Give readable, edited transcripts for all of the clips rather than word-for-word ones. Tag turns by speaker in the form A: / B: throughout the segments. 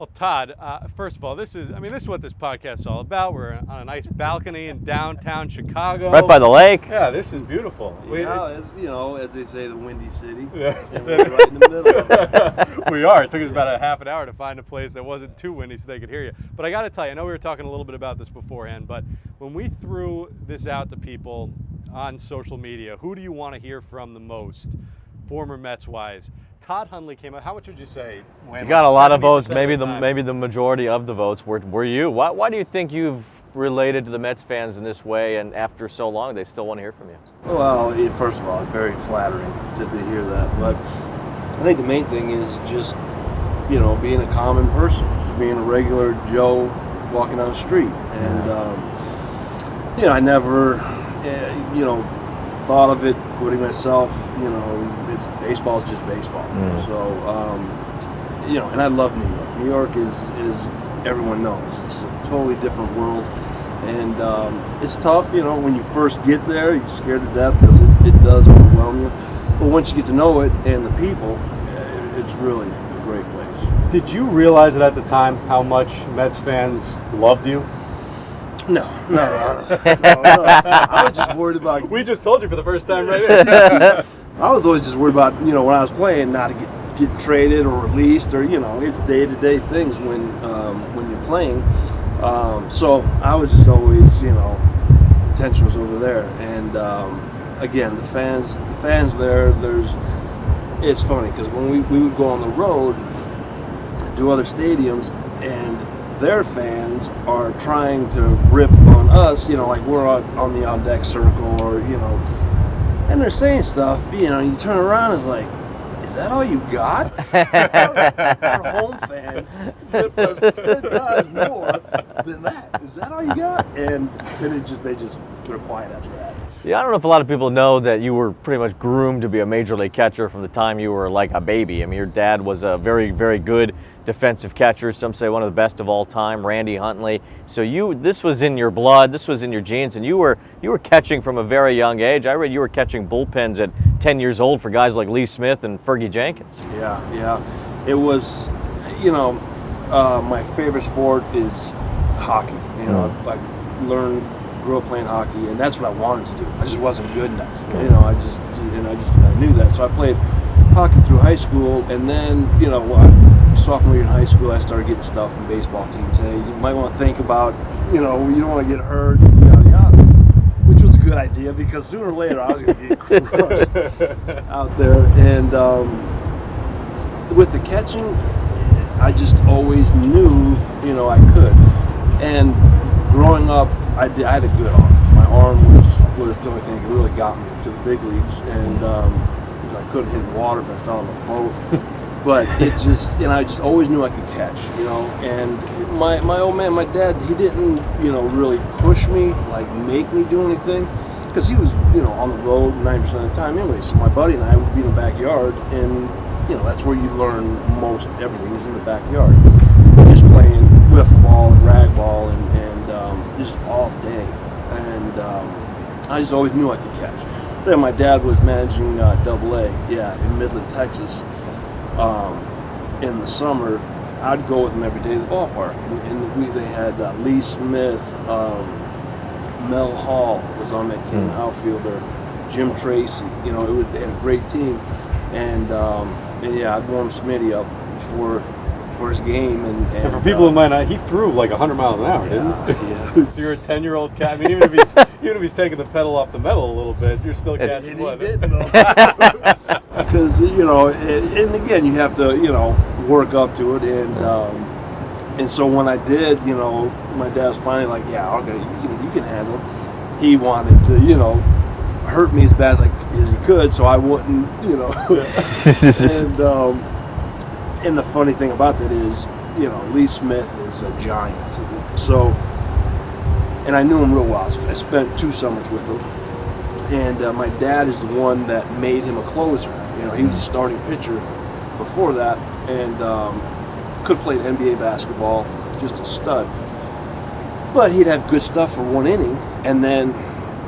A: Well, Todd, first of all, this is what this podcast is all about. We're on a nice balcony in downtown Chicago.
B: Right by the lake.
A: Yeah, this is beautiful.
C: Yeah, as they say, the Windy City.
A: Yeah.
C: And we're right in the middle of it.
A: We are. It took us about a half an hour to find a place that wasn't too windy so they could hear you. But I got to tell you, I know we were talking a little bit about this beforehand, but when we threw this out to people on social media, who do you want to hear from the most, former Mets-wise? Todd Hundley came out. How much would you say?
B: You got a lot of votes. Maybe
A: the
B: the majority of the votes were you. Why do you think you've related to the Mets fans in this way, and after so long, they still want to hear from you?
C: Well, first of all, it's very flattering to hear that. But I think the main thing is just, being a common person, just being a regular Joe walking down the street. And, I never, thought of it, putting myself, baseball is just baseball. So, and I love New York. New York is everyone knows, it's a totally different world. And it's tough, when you first get there, you're scared to death because it does overwhelm you. But once you get to know it and the people, it's really a great place.
A: Did you realize it at the time how much Mets fans loved you?
C: No. I was just worried about.
A: We just told you for the first time, right?
C: I was always just worried about, when I was playing, not to get traded or released, or it's day-to-day things when you're playing. So I was just always, attention was over there. And again, the fans there. It's funny because when we would go on the road, do other stadiums, and their fans are trying to rip on us, like we're on the on-deck circle, or, and they're saying stuff, you turn around and it's like, is that all you got? Our home fans ripped us 10 times more than that. Is that all you got? And then they're quiet after that.
B: Yeah, I don't know if a lot of people know that you were pretty much groomed to be a major league catcher from the time you were like a baby. I mean, your dad was a very, very good defensive catcher. Some say one of the best of all time, Randy Hundley. So this was in your blood, this was in your genes, and you were catching from a very young age. I read you were catching bullpens at 10 years old for guys like Lee Smith and Fergie Jenkins.
C: Yeah. It was, my favorite sport is hockey. I grew up playing hockey, and that's what I wanted to do. I just wasn't good enough. I knew that. So I played hockey through high school, and then, sophomore year in high school, I started getting stuff from baseball teams. Hey, you might want to think about, you don't want to get hurt, which was a good idea because sooner or later I was going to get crushed out there. And with the catching, I just always knew, I could. And growing up, I had a good arm. My arm was the only thing that really got me to the big leagues, and because I couldn't hit water if I fell on a boat. But it just, I just always knew I could catch, And my old man, my dad, he didn't, really push me, like make me do anything, because he was, on the road 90% of the time anyway. So my buddy and I would be in the backyard, and that's where you learn most everything is in the backyard, just playing wiffle ball and rag ball and just all day. And I just always knew I could catch. Then my dad was managing AA, in Midland, Texas. In the summer, I'd go with him every day to the ballpark. And they had Lee Smith, Mel Hall was on that team, outfielder, Jim Tracy. They had a great team. And I'd warm Smitty up for his game. And
A: for people who might not, he threw like 100 miles an hour, didn't he?
C: Yeah.
A: So you're a 10-year-old cat. I mean, even if he's taking the pedal off the metal a little bit, you're still catching what?
C: He didn't, though. Because, and again, you have to, work up to it. And so when I did, my dad was finally like, yeah, okay, you can handle it. He wanted to, hurt me as bad as he could, so I wouldn't, And the funny thing about that is, Lee Smith is a giant. So, and I knew him real well. I spent 2 summers with him. And my dad is the one that made him a closer. He was a starting pitcher before that, and could play NBA basketball, just a stud. But he'd have good stuff for 1 inning, and then,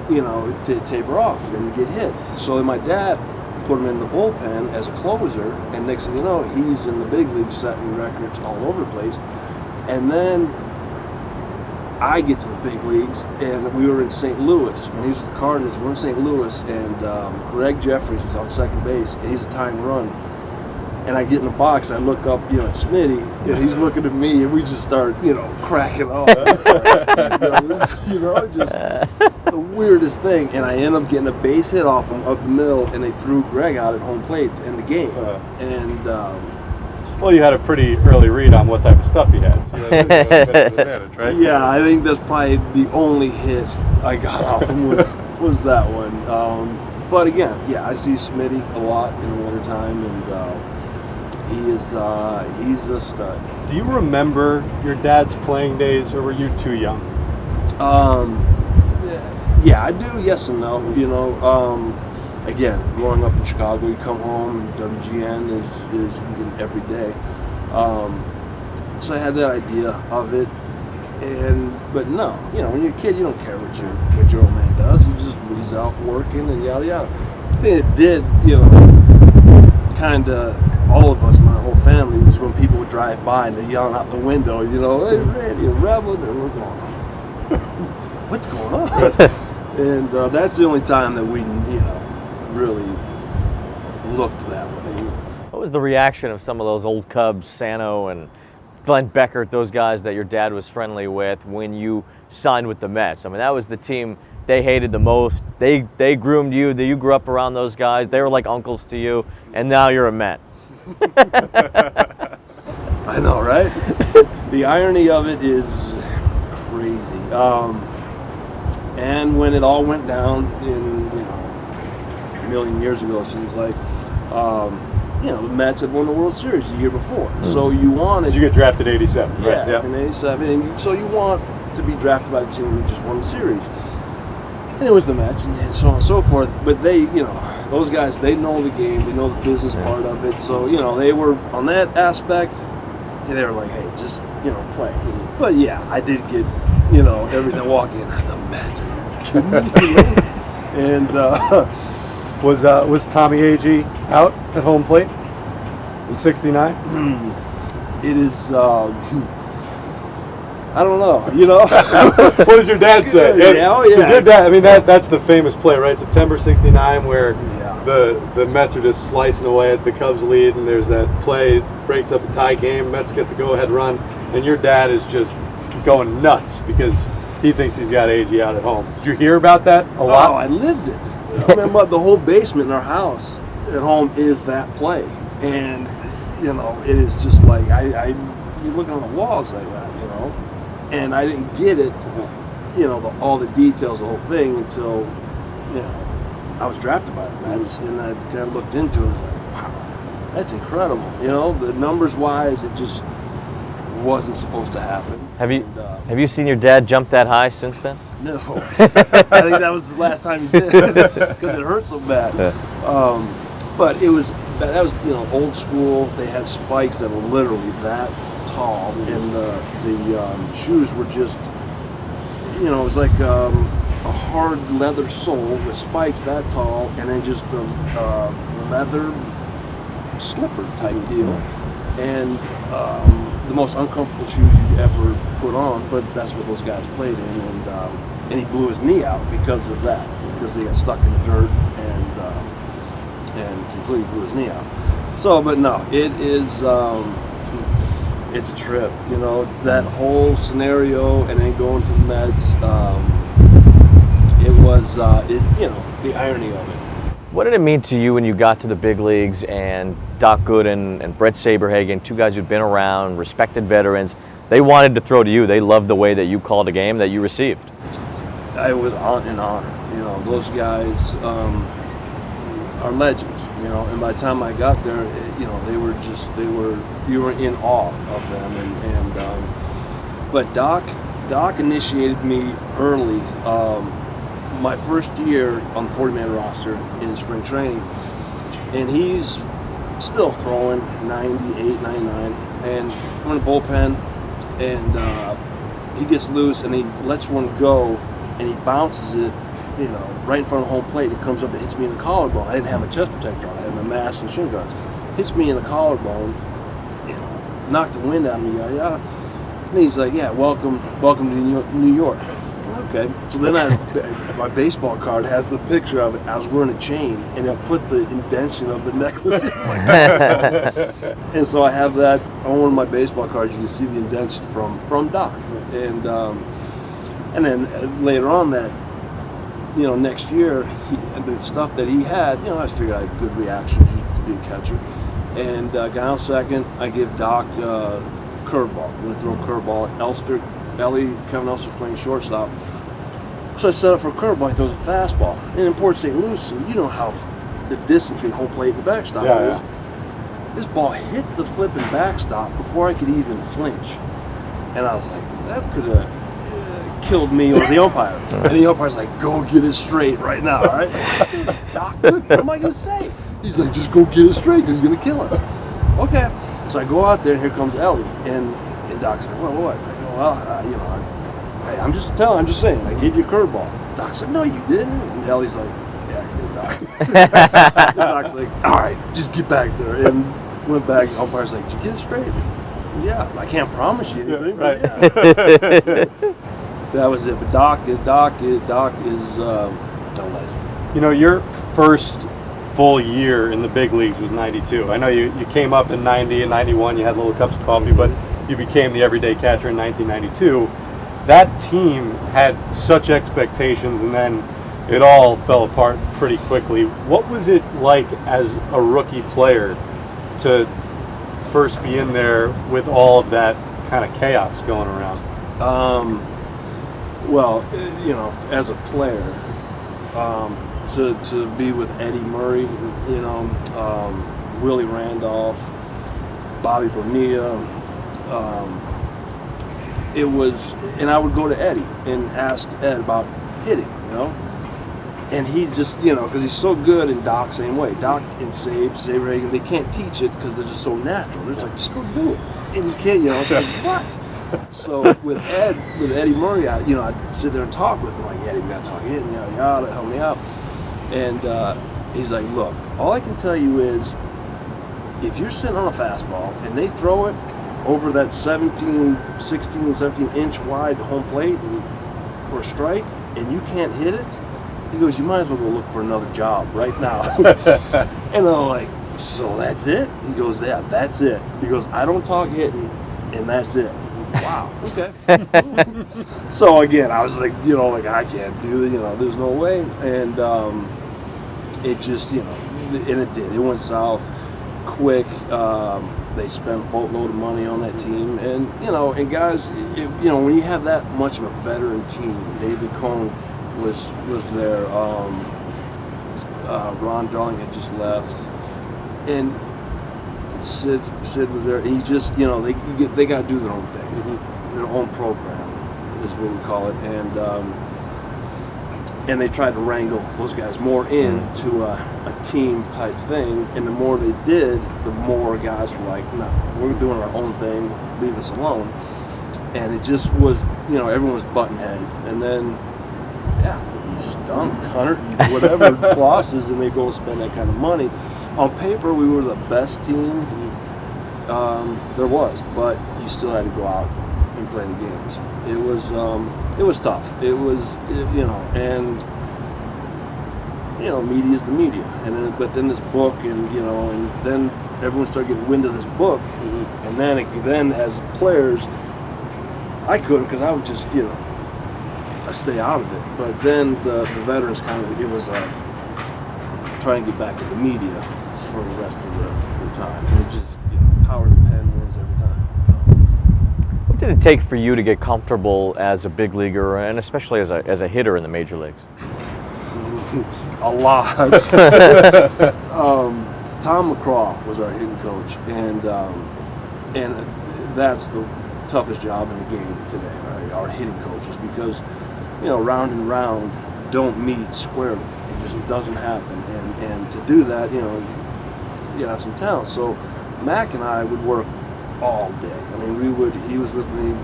C: to taper off and get hit. So my dad put him in the bullpen as a closer, and next thing you know, he's in the big leagues setting records all over the place. And then I get to the big leagues, and we were in St. Louis. When he was with the Cardinals, we're in St. Louis, and Greg Jeffries is on second base, and he's a tying run. And I get in the box, I look up, at Smitty, and he's looking at me, and we just start, cracking up. Just the weirdest thing. And I end up getting a base hit off him up the middle, and they threw Greg out at home plate to end the game.
A: Well, you had a pretty early read on what type of stuff he had. So that's an advantage, right?
C: Yeah, I think that's probably the only hit I got off him was that one. But again, yeah, I see Smitty a lot in the wintertime, and he's a stud.
A: Do you remember your dad's playing days, or were you too young?
C: Yeah, I do. Yes and no. Again, growing up in Chicago, you come home and WGN is every day. So I had that idea of it, but no, when you're a kid, you don't care what your old man does. He's out working and yada yada. I think it did, kind of all of us, my whole family, was when people would drive by and they're yelling out the window, hey Randy, you're rebelling, and we're going, what's going on? And that's the only time that we, really looked that way.
B: What was the reaction of some of those old Cubs, Sano and Glenn Beckert, those guys that your dad was friendly with, when you signed with the Mets? I mean, that was the team they hated the most. They groomed you. You grew up around those guys. They were like uncles to you, and now you're a Met.
C: I know, right? The irony of it is crazy. And when it all went down in, a million years ago, it seems like, the Mets had won the World Series the year before. So you wanted...
A: You get drafted 87, right?
C: Yeah, in 87. And so you want to be drafted by the team that just won the series. And it was the Mets and so on and so forth. But they, those guys, they know the game. They know the business part of it. So, they were, on that aspect, they were like, hey, just, play. But yeah, I did get, every time I walk in, the Mets, are you kidding me? And...
A: Was Tommy Agee out at home plate in '69?
C: It is. I don't know.
A: What did your dad say?
C: Yeah,
A: Because your dad, that's the famous play, right? September '69, where the Mets are just slicing away at the Cubs lead, and there's that play, breaks up a tie game. Mets get the go-ahead run, and your dad is just going nuts because he thinks he's got Agee out at home. Did you hear about that a lot?
C: Oh, I lived it. I remember the whole basement in our house at home is that play, and it is just like you look on the walls like that, and I didn't get it, all the details, the whole thing until I was drafted by the Mets, and I kind of looked into it and was like, wow, that's incredible. The numbers wise, it just wasn't supposed to happen.
B: Have you seen your dad jump that high since then?
C: No, I think that was the last time he did because it hurt so bad. But that was old school. They had spikes that were literally that tall, and the shoes were just it was like a hard leather sole with spikes that tall, and then just a leather slipper type deal, and the most uncomfortable shoes you ever put on, but that's what those guys played in, and he blew his knee out because of that, because he got stuck in the dirt and completely blew his knee out. So, but no, it is, it's a trip, that whole scenario, and then going to the Mets, it was, the irony of it.
B: What did it mean to you when you got to the big leagues and Doc Gooden and Brett Saberhagen, two guys who'd been around, respected veterans, they wanted to throw to you. They loved the way that you called a game that you received.
C: It was an honor. Those guys are legends, and by the time I got there, you were in awe of them. But Doc initiated me early. My first year on the 40-man roster in spring training, and he's still throwing 98, 99, and I'm in the bullpen, and he gets loose, and he lets one go, and he bounces it right in front of home plate. It comes up and hits me in the collarbone. I didn't have a chest protector on. I had my mask and shin guards. Hits me in the collarbone, knocked the wind out of me, yeah. And he's like, yeah, welcome to New York. Okay. So then my baseball card has the picture of it. I was wearing a chain, and it put the indentation of the necklace in my hand. And so I have that on one of my baseball cards. You can see the indentation from Doc. And then later on that, next year, the stuff that he had, I just figured I had good reactions to be a catcher. And got out second. I give Doc curveball. I'm going to throw a curveball. Kevin Elster's playing shortstop. So I set up for a curveball. He throws a fastball. And in Port St. Lucie, you know how the distance between home plate and the backstop is. Yeah. This ball hit the flipping backstop before I could even flinch. And I was like, that could have killed me or the umpire. And the umpire's like, go get it straight right now, all right? Doc Gooden, what am I going to say? He's like, just go get it straight because he's going to kill us. Okay. So I go out there, and here comes Ellie. And Doc's like, well, what? I go, well, I'm just saying, I gave you a curveball. Doc's like, no, you didn't. And Ellie's like, yeah, I did, Doc. And Doc's like, all right, just get back there. And went back. Umpire's like, did you get it straight? Yeah, I can't promise you anything, but yeah. That was it. But Doc is a legend.
A: Your first full year in the big leagues was 92. I know you came up in 90 and 91, you had little cups of coffee, but you became the everyday catcher in 1992. That team had such expectations, and then it all fell apart pretty quickly. What was it like as a rookie player to first be in there with all of that kind of chaos going around?
C: Well, as a player, to be with Eddie Murray, Willie Randolph, Bobby Bonilla, it was, and I would go to Eddie and ask Ed about hitting, and he just, because he's so good, and Doc same way. Doc and Saber Hagen, they can't teach it because they're just so natural. They're just like, just go do it, and you can't, it's like, what? So with Eddie Murray, I'd sit there and talk with him, like, Eddie, we got to talk hitting, yada, help me out. And he's like, look, all I can tell you is if you're sitting on a fastball and they throw it over that 16, 17 inch wide home plate for a strike and you can't hit it, he goes, you might as well go look for another job right now. And I'm like, so that's it? He goes, yeah, that's it. He goes, I don't talk hitting, and that's it. Wow, okay. So again, I was like, I can't do it, there's no way. And it just, and it did. It went south quick. They spent a boatload of money on that team. And, and guys, when you have that much of a veteran team, David Cohn was there. Ron Darling had just left. And Sid was there. And he just, they got to do their own thing. Mm-hmm. Their own program is what we call it. And they tried to wrangle those guys more into a team type thing, and the more they did, the more guys were like, no, we're doing our own thing, leave us alone. And it just was, everyone was button heads. And then, you stunk 100 whatever losses, and they go spend that kind of money. On paper, we were the best team there was, but you still had to go out and play the games. It was tough. It was, media is the media. But then this book, and then everyone started getting wind of this book, and then as players, I couldn't because I would just, I stay out of it. But then the veterans it was trying to get back to the media for the rest of the time. And it just, power of the pen wins every time.
B: What did it take for you to get comfortable as a big leaguer, and especially as a hitter in the major leagues?
C: A lot. Tom McCraw was our hitting coach, and that's the toughest job in the game today, right? Our hitting coaches, because round and round don't meet squarely. It just doesn't happen, and to do that, you have some talent. So Mac and I would work all day. I mean, he was with me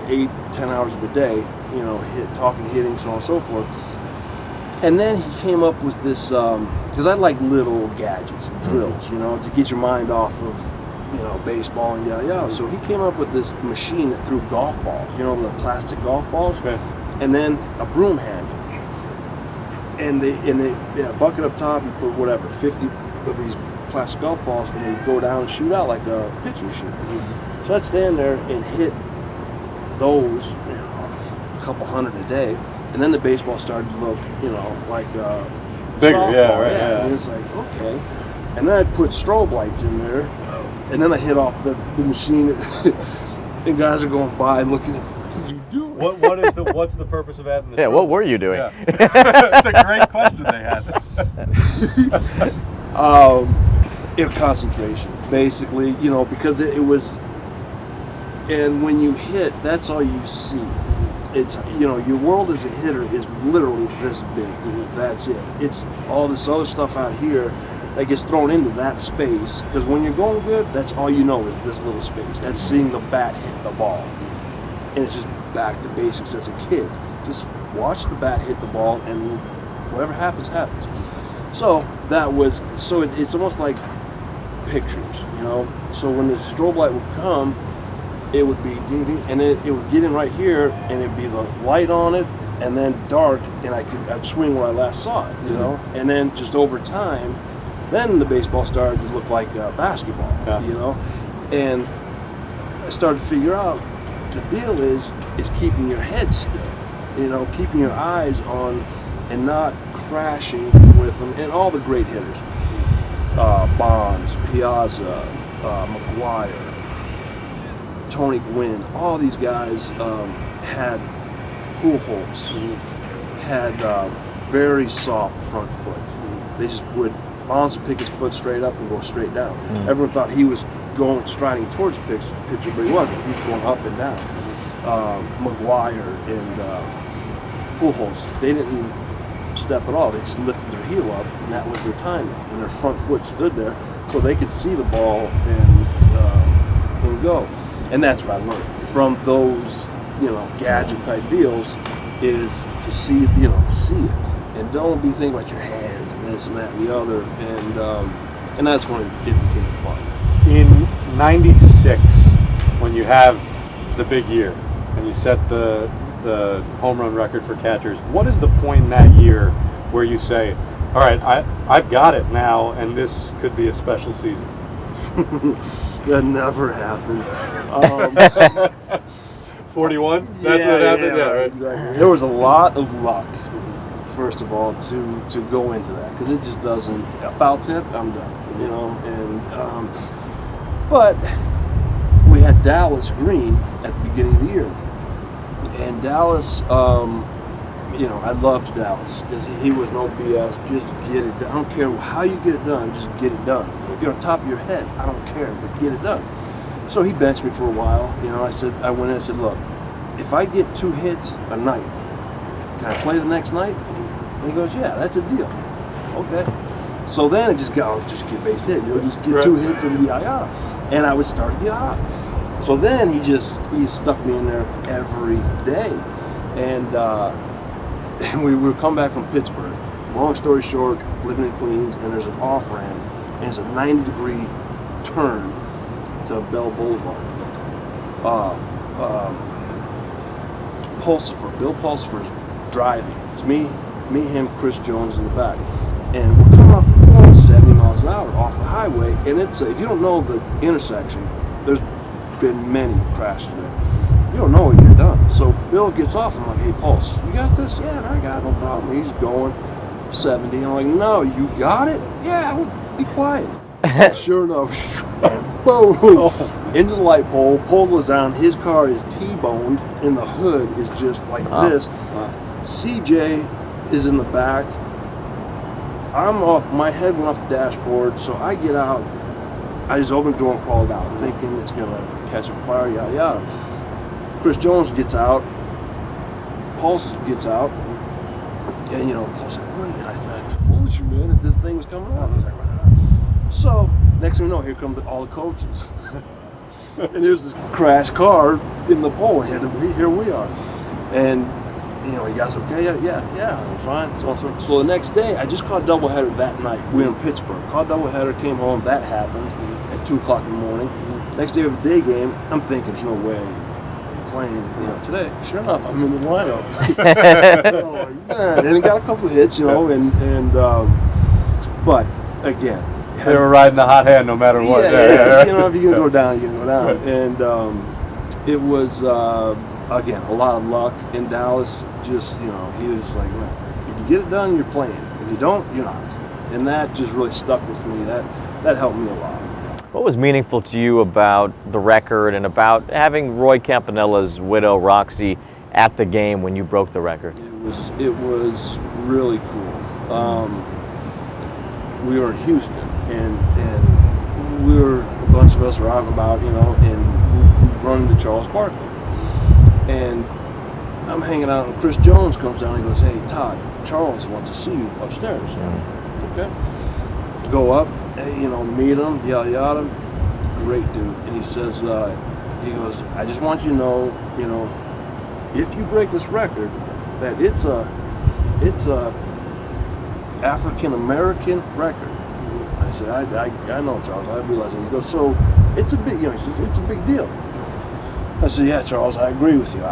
C: 8-10 hours of the day, you know, talking, hitting, so on and so forth. And then he came up with this, because I like little gadgets and drills, you know, to get your mind off of, you know, baseball and yada. So he came up with this machine that threw golf balls, you know, the plastic golf balls, and then a broom handle. And they had a bucket up top, you put whatever, 50 of these plastic golf balls, and they go down and shoot out like a pitch machine. So I'd stand there and hit those, you know, a couple hundred a day, and then the baseball started to look, you know, like
A: bigger,
C: softball,
A: yeah.
C: And it's like, okay. And then I put strobe lights in there, and then I hit off the machine, and guys are going by looking at, what are you doing?
A: What's the purpose of adding the
B: Yeah,
A: strobe
B: what were
A: lights?
B: you doing?
A: Yeah. That's a great question they had.
C: Concentration, basically, you know, because it was, and when you hit, that's all you see. It's, you know, your world as a hitter is literally this big. That's it. It's all this other stuff out here that gets thrown into that space, because when you're going good, that's all you know is this little space. That's seeing the bat hit the ball. And it's just back to basics as a kid. Just watch the bat hit the ball, and whatever happens, happens. So it's almost like pictures, you know. So when the strobe light would come, it would be ding ding, and it would get in right here, and it'd be the light on it, and then dark, and I'd swing where I last saw it, you know. And then just over time, then the baseball started to look like basketball, you know. And I started to figure out the deal is keeping your head still, you know, keeping your eyes on and not crashing with them. And all the great hitters, Bonds, Piazza, McGuire, Tony Gwynn, all these guys had pool holes, had very soft front foot. They just would, Bonds would pick his foot straight up and go straight down. Everyone thought he was striding towards the pitcher, but he wasn't. He's going up and down. McGuire and Pujols, they didn't step at all. They just lifted their heel up, and that was their timing. And their front foot stood there, so they could see the ball and go. And that's what I learned from those, you know, gadget type deals, is to see, you know, see it, and don't be thinking about your hands and this and that and the other. And that's when it became fun.
A: In '96, when you have the big year and you set the home run record for catchers, what is the point in that year where you say, all right, I've got it now, and this could be a special season?
C: That never happened.
A: 41? That's what happened? Yeah, right.
C: Exactly. There was a lot of luck, first of all, to go into that, because it just doesn't, a foul tip, I'm done, you know. And but we had Dallas Green at the beginning of the year, and Dallas, you know, I loved Dallas because he was no BS. Just get it done. I don't care how you get it done, just get it done. If you're on top of your head, I don't care, but get it done. So he benched me for a while. You know, I went in and said, look, if I get 2 hits a night, can I play the next night? And he goes, yeah, that's a deal. Okay. So then it just got, just get base hit. You know, just get 2 hits and be yada. And I would start to get hot. So then he stuck me in there every day. And we would come back from Pittsburgh. Long story short, living in Queens, and there's an off ramp, and it's a 90-degree turn to Bell Boulevard. Bill Pulsifer's driving. It's me, him, Chris Jones in the back. And we're coming off, we're going 70 miles an hour off the highway, and it's if you don't know the intersection, there's been many crashes there. If you don't know it, you're done. So Bill gets off, and I'm like, hey, Pulse, you got this? Yeah, I got it, no problem. He's going 70. I'm like, no, you got it? Yeah, well, be quiet. Sure enough, boom, into the light pole, pole goes down, his car is T-boned, and the hood is just like this. CJ is in the back. I'm off, my head went off the dashboard, so I get out, I just open the door and crawl out, thinking it's gonna catch on fire, yada yada. Chris Jones gets out, Pulse gets out, and you know, Pulse said, what are you guys? I told you, man, that this thing was coming out. I was like, so, next thing we know, here come all the coaches. And there's this crashed car in the pole. Here we are. And, you know, you guys okay? Yeah, I'm fine. So the next day, I just caught a doubleheader that night. We were in Pittsburgh. Caught a doubleheader, came home. That happened at 2 o'clock in the morning. Next day of the day game, I'm thinking, there's no way I'm playing, you know, today. Sure enough, I'm in the lineup. I'm like, man. And I got a couple of hits, you know, but again,
A: They were riding the hot hand no matter what.
C: Yeah. You know, if you can go down, you can go down. Right. And it was, again, a lot of luck in Dallas. Just, you know, he was like, man, if you get it done, you're playing. If you don't, you're not. And that just really stuck with me. That helped me a lot.
B: What was meaningful to you about the record and about having Roy Campanella's widow, Roxy, at the game when you broke the record?
C: It was really cool. We were in Houston, and we were, a bunch of us were out and about, you know, and we run into Charles Barkley. And I'm hanging out, and Chris Jones comes down and he goes, "Hey, Todd, Charles wants to see you upstairs." Okay. Go up, you know, meet him, yada yada. Great dude. And he says, he goes, "I just want you to know, if you break this record, that it's a African American record." I said, I know, Charles. I realize it. He goes, "So it's a big, he says, it's a big deal." I said, "Yeah, Charles, I agree with you."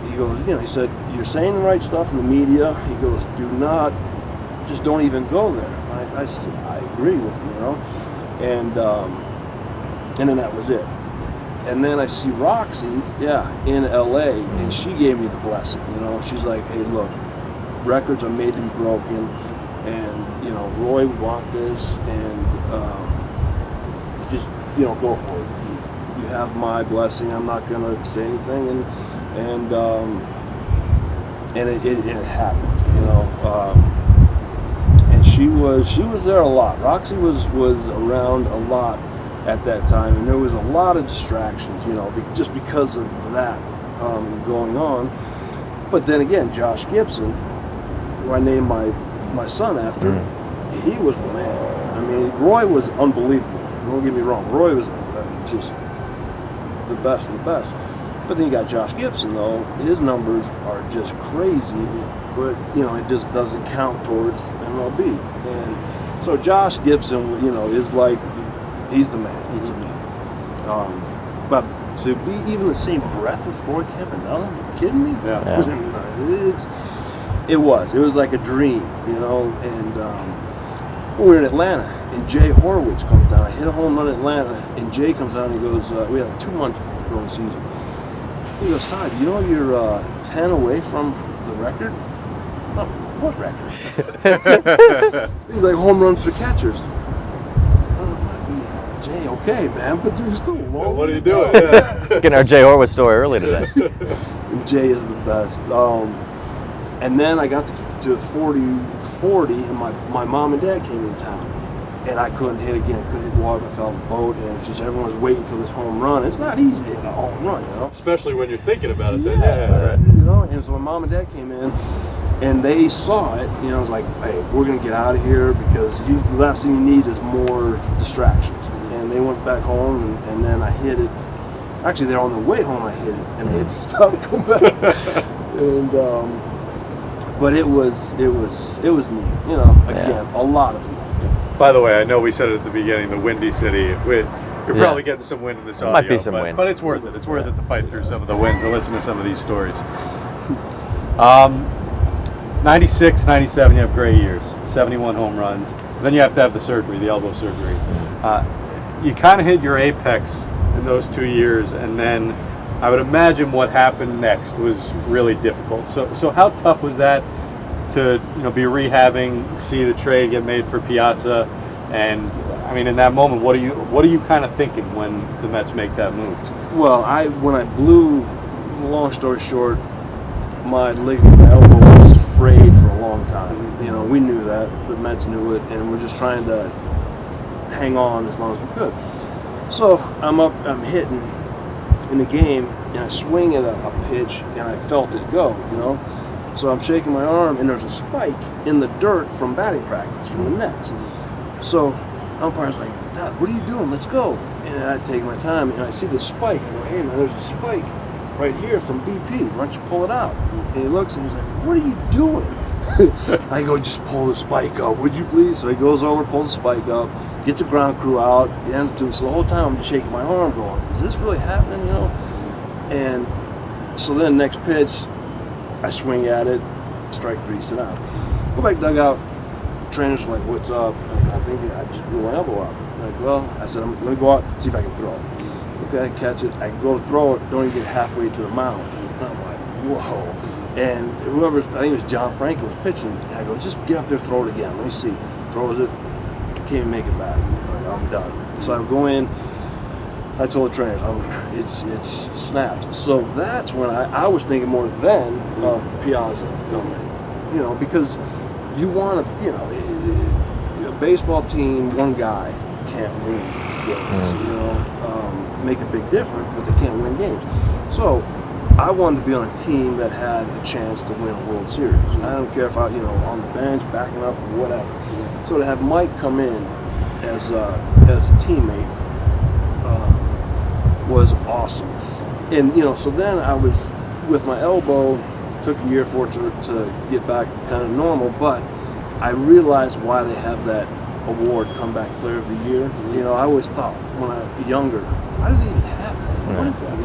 C: He goes, he said, "You're saying the right stuff in the media." He goes, just don't even go there." I said, "I agree with you, you know." And then that was it. And then I see Roxy, in LA, and she gave me the blessing, you know. She's like, "Hey, look, records are made to be broken, and, you know, Roy would want this, and just, you know, go for it. You have my blessing. I'm not gonna say anything." And it happened, you know. And she was there a lot. Roxy was around a lot at that time, and there was a lot of distractions, you know, just because of that going on. But then again, Josh Gibson, who I named my son after, he was the man. I mean, Roy was unbelievable. Don't get me wrong. Roy was just the best of the best. But then you got Josh Gibson, though. His numbers are just crazy, but, you know, it just doesn't count towards MLB. And so Josh Gibson, you know, is like, he's the man to me. But to be even the same breath with Roy Campanella, are you kidding me?
B: Yeah.
C: It was like a dream, you know. And we were in Atlanta, and Jay Horwitz comes down. I hit a home run in Atlanta, and Jay comes down and he goes, we had 2 months to go in the season. He goes, "Todd, you know you're 10 away from the record?" "No, what record?" He's like, "home runs for catchers." "Jay, okay, man, but you're still long."
A: What are you doing?
B: Getting our Jay Horwitz story early today.
C: And Jay is the best. And then I got to 40, and my mom and dad came in town. And I couldn't hit again. Couldn't hit water. I fell in the boat, and it's just everyone was waiting for this home run. It's not easy to hit a home run, you know.
A: Especially when you're thinking about it.
C: Right. You know, and so my mom and dad came in, and they saw it. You know, I was like, "Hey, we're gonna get out of here because the last thing you need is more distractions." And they went back home, and then I hit it. Actually, they're on the way home. I hit it, and they had to stop and come back. And but it was neat. You know, again, a lot of it.
A: By the way, I know we said it at the beginning, the Windy City. You're probably getting some wind in this audio.
B: Might be some wind.
A: But it's worth it. It's worth it to fight through some of the wind, to listen to some of these stories. 96, 97, you have great years. 71 home runs. Then you have to have the surgery, the elbow surgery. You kind of hit your apex in those 2 years, and then I would imagine what happened next was really difficult. So how tough was that to, you know, be rehabbing, see the trade get made for Piazza, and I mean, in that moment, what are you kind of thinking when the Mets make that move?
C: Well, when I blew, long story short, my elbow was frayed for a long time. You know, we knew that, the Mets knew it, and we're just trying to hang on as long as we could. So I'm hitting in the game, and I swing at a pitch, and I felt it go, you know. So I'm shaking my arm, and there's a spike in the dirt from batting practice, from the nets. So umpire's like, "Todd, what are you doing? Let's go." And I take my time, and I see the spike. I go, hey man, there's a spike right here from BP. Why don't you pull it out? And he looks and he's like, what are you doing? I go, just pull the spike up, would you please? So he goes over, pulls the spike up, gets a ground crew out, he ends up doing, so the whole time I'm just shaking my arm going, is this really happening, you know? And so then next pitch, I swing at it, strike 3, sit down. Go back dugout, trainer's like, what's up? I think I just blew my elbow out. I'm like, well, I said, I'm gonna go out, see if I can throw it. Okay, I catch it, I go to throw it, don't even get halfway to the mound. And I'm like, whoa. And whoever, I think it was John Franklin was pitching, and I go, just get up there, throw it again. Let me see. Throws it, can't even make it back. I'm done. So I go in, I told the trainers, it's snapped. So that's when I was thinking more then of Piazza coming. You know, because you want to, you know, a baseball team, one guy can't win games, you know, make a big difference, but they can't win games. So I wanted to be on a team that had a chance to win a World Series. And I don't care if I, you know, on the bench, backing up, or whatever. So to have Mike come in as a teammate was awesome. And, you know, so then I was, with my elbow, took a year for it to get back kind of normal, but I realized why they have that award, Comeback Player of the Year. You know, I always thought when I was younger, why do they even have that? What is that?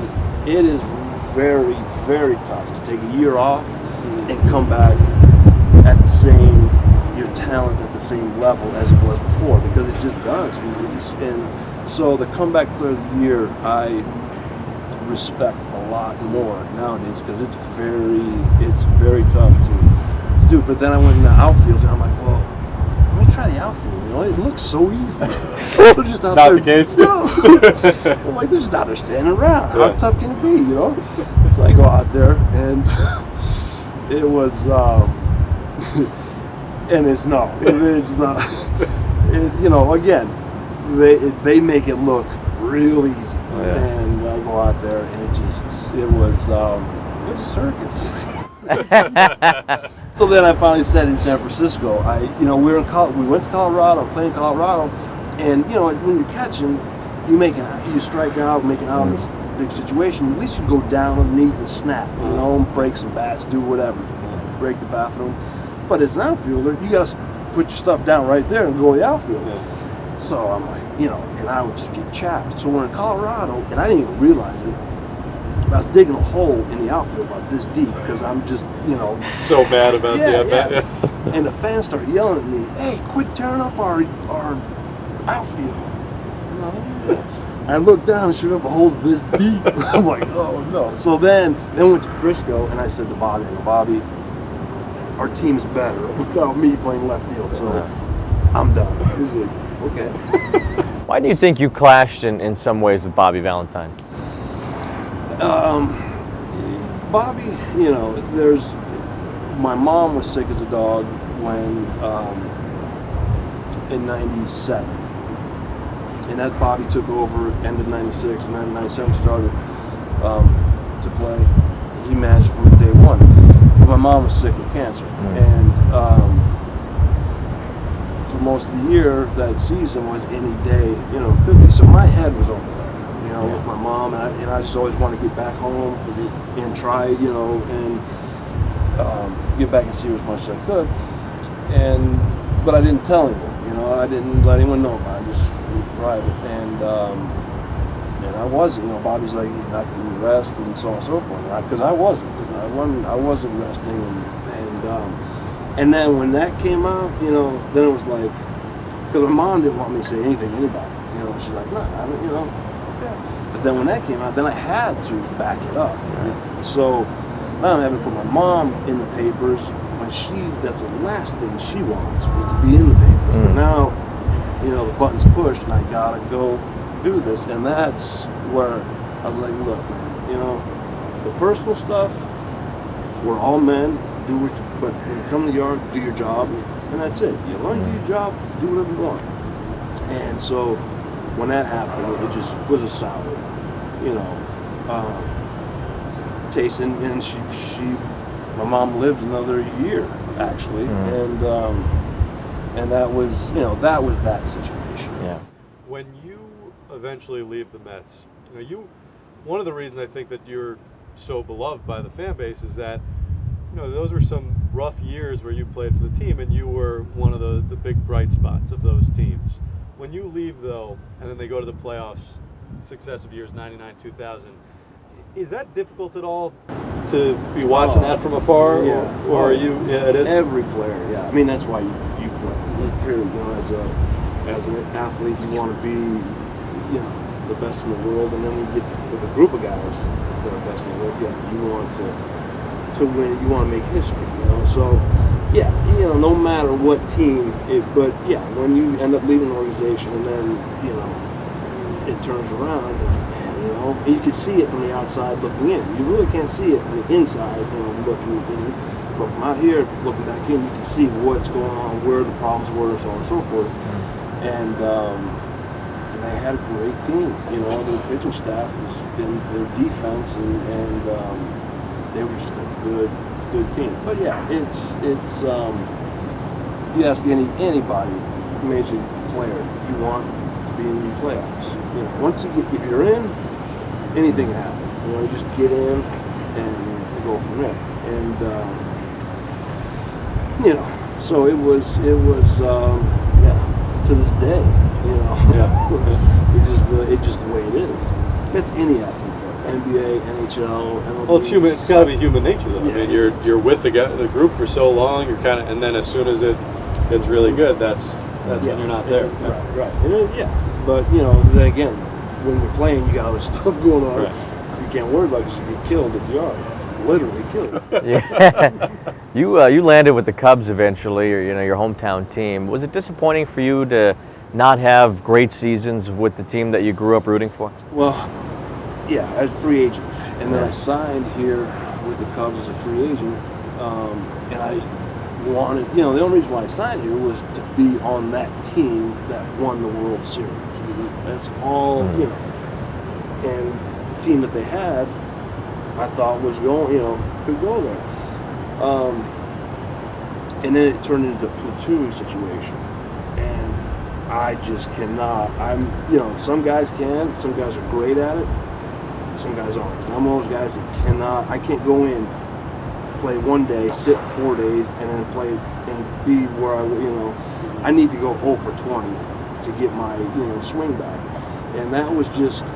C: It is very, very tough to take a year off and come back at the same, your talent at the same level as it was before, because it just does. You know, and so the Comeback Player of the Year, I respect a lot more nowadays, because it's very tough to do. But then I went in the outfield and I'm like, well, let me try the outfield. You know, it looks so easy. They're just out
A: Not
C: there.
A: the case.
C: No. I'm like, they're just out there standing around. How tough can it be? You know. So I go out there and it was, and it's not. You know, again, they make it look real easy, and I go out there and it was a circus. So then I finally said in San Francisco, we went to Colorado, playing Colorado, and you know, when you're catching, you strike out, make it out in this big situation. At least you go down underneath and snap, you know, and break some bats, do whatever, break the bathroom. But as an outfielder, you got to put your stuff down right there and go to the outfield. So I'm like, you know, and I would just get chapped. So we're in Colorado, and I didn't even realize it. I was digging a hole in the outfield about this deep, because I'm just, you know,
A: So mad about that.
C: yeah. And the fans started yelling at me, "Hey, quit tearing up our outfield!" I looked down and sure enough, the hole's this deep. I'm like, oh no. So then went to Frisco, and I said to Bobby, our team's better without me playing left field, so I'm done. He's like, okay.
B: Why do you think you clashed in some ways with Bobby Valentine?
C: Bobby, you know, my mom was sick as a dog when, in 97. And as Bobby took over, end of 96, and then 97 started to play, he managed from day one. But my mom was sick with cancer. And for most of the year, that season was any day, you know, could be. So my head was over there. You know, with my mom, and I just always wanted to get back home and try, you know, and get back and see her as much as I could. But I didn't tell anyone, you know, I didn't let anyone know about it, just private. And I wasn't, you know, Bobby's like, you're not going to rest and so on and so forth, because I wasn't resting, and then when that came out, you know, then it was like, because my mom didn't want me to say anything to anybody, you know, she's like, no, I don't, you know. But then when that came out, then I had to back it up. So now I'm having to put my mom in the papers when that's the last thing she wants, is to be in the papers. But now, you know, the button's pushed and I gotta go do this. And that's where I was like, look, man, you know, the personal stuff, we're all men, but when you come to the yard, do your job, and that's it. You learn to do your job, do whatever you want. And so when that happened, it just was a sour, you know, taste. And my mom lived another year, actually, and that was, you know, that situation.
A: When you eventually leave the Mets, one of the reasons I think that you're so beloved by the fan base is that, those were some rough years where you played for the team and you were one of the big bright spots of those teams. When you leave, though, and then they go to the playoffs, successive years, 99, 2000, is that difficult at all to be watching that from afar?
C: Yeah.
A: Or are you, it is?
C: Every player, yeah. I mean, that's why you play. Period. As an athlete, you want to be, the best in the world, and then when you get with a group of guys that are best in the world, you want to win. You want to make history, So, no matter what team, but when you end up leaving an organization and then, it turns around, and you can see it from the outside looking in. You really can't see it from the inside, looking in. But from out here, looking back in, you can see what's going on, where the problems were, so on and so forth. And they had a great team. The pitching staff was in their defense, and they were just a good team. But it's you ask anybody, major league player, you want to be in the playoffs. Once if you're in, anything can happen. You just get in and go from there. And so it was to this day, it's just the way it is. That's any athlete, though. NBA, NHL, MLB.
A: Well, it's human. It's got to be human nature, though.
C: Yeah.
A: I mean, you're with the group for so long. You're kind of, and then as soon as it gets really good, that's when you're not there.
C: Right. And then, but then again, when you're playing, you got other stuff going on.
A: Right.
C: You can't worry about because you get killed if you are. Literally killed.
B: Yeah. You landed with the Cubs eventually, or your hometown team. Was it disappointing for you to not have great seasons with the team that you grew up rooting for?
C: Well, as a free agent, and then I signed here with the Cubs as a free agent, and I wanted, the only reason why I signed here was to be on that team that won the World Series. That's all, and the team that they had, I thought was going, could go there. And then it turned into a platoon situation. And I just cannot, some guys can, some guys are great at it, some guys aren't. And I'm one of those guys that I can't go in, play one day, sit for 4 days, and then play and be where I need to go 0 for 20 to get my, swing back. And that was just,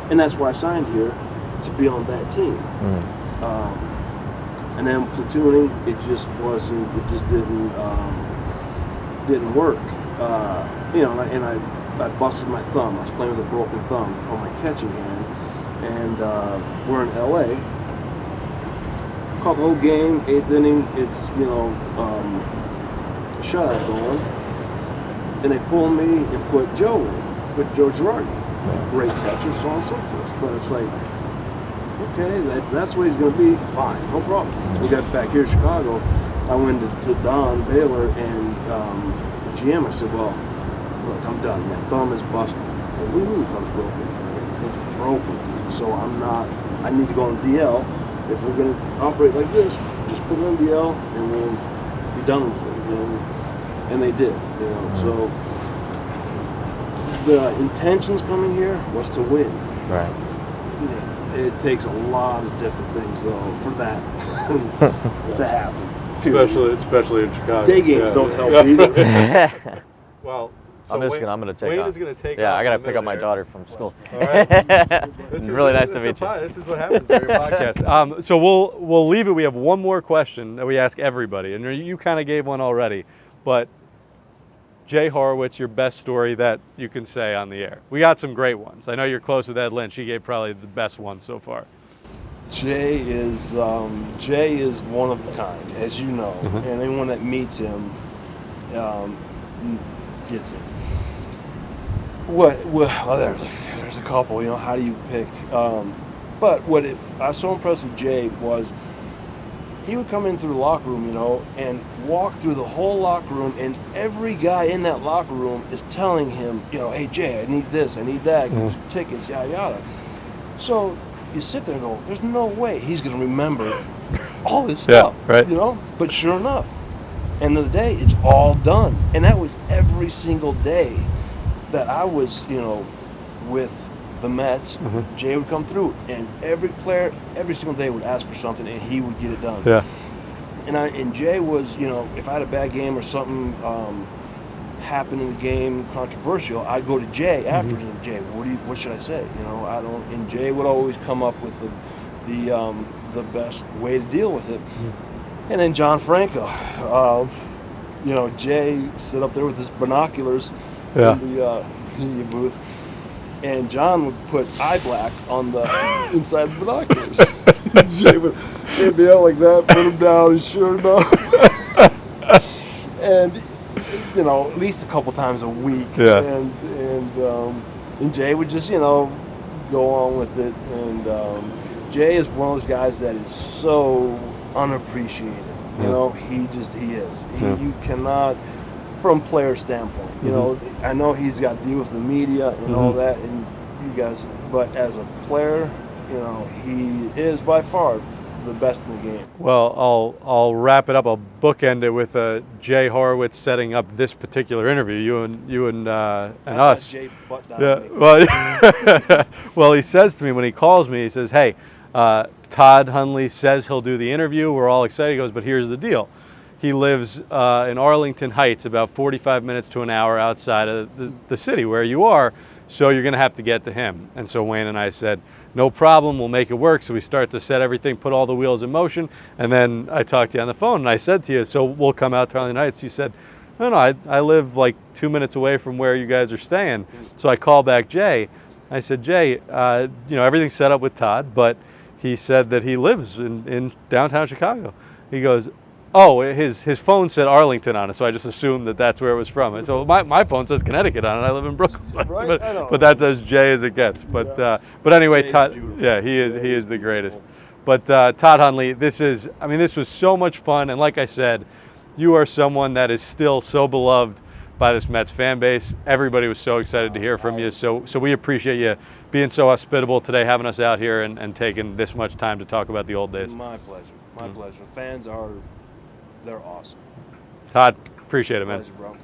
C: and that's why I signed here, to be on that team. And then platooning, it just didn't work. And I busted my thumb. I was playing with a broken thumb on my catching hand, and we're in LA. Caught the whole game, 8th inning. It's shutout going, and they pulled me and put Joe Girardi. Great catcher, so on and so forth. But it's like, okay, that's what he's going to be. Fine, no problem. We got back here in Chicago. I went to Don Baylor and the GM. I said, well, look, I'm done. My thumb is busted. What do you mean your thumb's broken? It's broken. So I need to go on DL. If we're going to operate like this, just put it on DL and we'll be done with it. And they did. So the intentions coming here was to win.
B: Right.
C: It takes a lot of different things, though, for that to happen.
A: Especially in Chicago.
C: Day games don't help either.
A: Well, so
B: I'm going to take
A: Wayne
B: off.
A: is going to take off.
B: Yeah, I got to
A: in a
B: pick up my
A: minute
B: daughter from school.
A: All right.
B: It's really nice to meet you.
A: This is what happens during your podcast. So we'll leave it. We have one more question that we ask everybody, and you kind of gave one already, but Jay Horowitz, your best story that you can say on the air. We got some great ones. I know you're close with Ed Lynch. He gave probably the best one so far.
C: Jay is one of a kind, as you know, and anyone that meets him gets it. Well, there's a couple. How do you pick? But I was so impressed with Jay was he would come in through the locker room, and walk through the whole locker room, and every guy in that locker room is telling him, hey Jay, I need this, I need that, tickets, yada yada. So you sit there and go, there's no way he's going to remember all this stuff,
A: right.
C: But sure enough, end of the day, it's all done, and that was every single day. that I was, with the Mets, Jay would come through, and every player, every single day would ask for something, and he would get it done.
A: Yeah.
C: And Jay was, if I had a bad game or something happened in the game controversial, I'd go to Jay afterwards and Jay, what should I say? And Jay would always come up with the best way to deal with it. And then John Franco, Jay sit up there with his binoculars in the media booth, and John would put eye black on the inside the binoculars. Jay would be out like that, put him down, and sure enough, and at least a couple times a week.
A: Yeah.
C: And Jay would just go on with it. And Jay is one of those guys that is so unappreciated. He is. You cannot, from player standpoint. I know he's got to deal with the media and all that, and you guys. But as a player, he is by far the best in the game.
A: Well, I'll wrap it up. I'll bookend it with Jay Horowitz setting up this particular interview. You and us.
C: Jay butt down
A: Yeah.
C: me.
A: Well, he says to me when he calls me, he says, "Hey, Todd Hundley says he'll do the interview. We're all excited." He goes, "But here's the deal. He lives in Arlington Heights, about 45 minutes to an hour outside of the city where you are, so you're going to have to get to him." And so Wayne and I said, "No problem, we'll make it work." So we start to set everything, put all the wheels in motion, and then I talked to you on the phone, and I said to you, "So we'll come out to Arlington Heights." You said, No, I live like 2 minutes away from where you guys are staying. So I called back Jay. I said, "Jay, everything's set up with Todd, but he said that he lives in downtown Chicago." He goes, "Oh, his phone said Arlington on it, so I just assumed that that's where it was from." And so my phone says Connecticut on it. I live in Brooklyn,
C: Right? I know.
A: but that's as Jay as it gets. But anyway,
C: Jay's
A: Todd,
C: beautiful.
A: yeah, he is the greatest. But Todd Hundley, this was so much fun, and like I said, you are someone that is still so beloved by this Mets fan base. Everybody was so excited to hear from you. So we appreciate you being so hospitable today, having us out here and taking this much time to talk about the old days.
C: My pleasure. My pleasure. Fans they're awesome.
A: Todd, appreciate it, man.
C: Pleasure, bro.